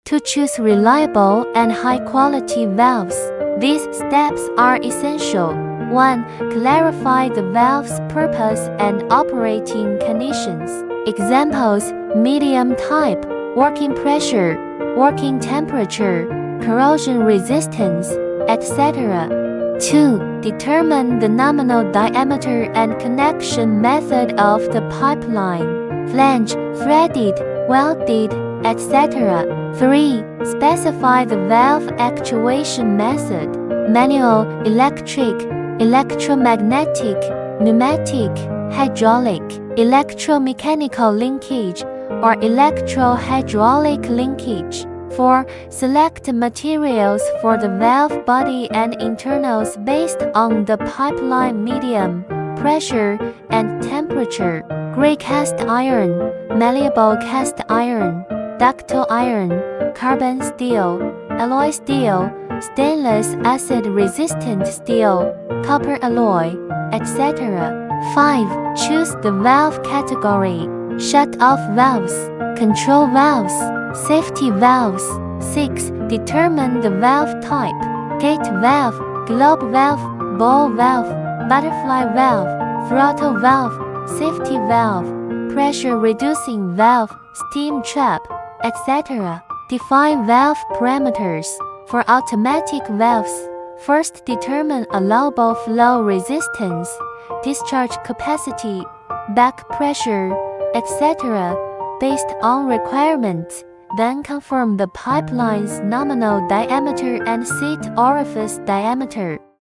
to choose reliable and high-quality valves. These steps are essential. 1. Clarify the valve's purpose and operating conditions. Examples: medium type, working pressure, working temperature, corrosion resistance, etc. 2. Determine the nominal diameter and connection method of the pipeline: flange, threaded, welded, etc. 3. Specify the valve actuation method: manual, electric, electromagnetic, pneumatic, hydraulic, electromechanical linkage, or electro-hydraulic linkage. 4. Select materials for the valve body and internals based on the pipeline medium, pressure, and temperature: gray cast iron, malleable cast iron, ductile iron, carbon steel, alloy steel, stainless acid-resistant steel, copper alloy, etc. 5. Choose the valve category: shut-off valves, control valves, safety valves. 6. Determine the valve type: gate valve, globe valve, ball valve, butterfly valve, throttle valve, safety valve, pressure-reducing valve, steam trap, etc. Define valve parameters. For automatic valves, first determine allowable flow resistance, discharge capacity, back pressure, etc. based on requirements. Then confirm the pipeline's nominal diameter and seat orifice diameter.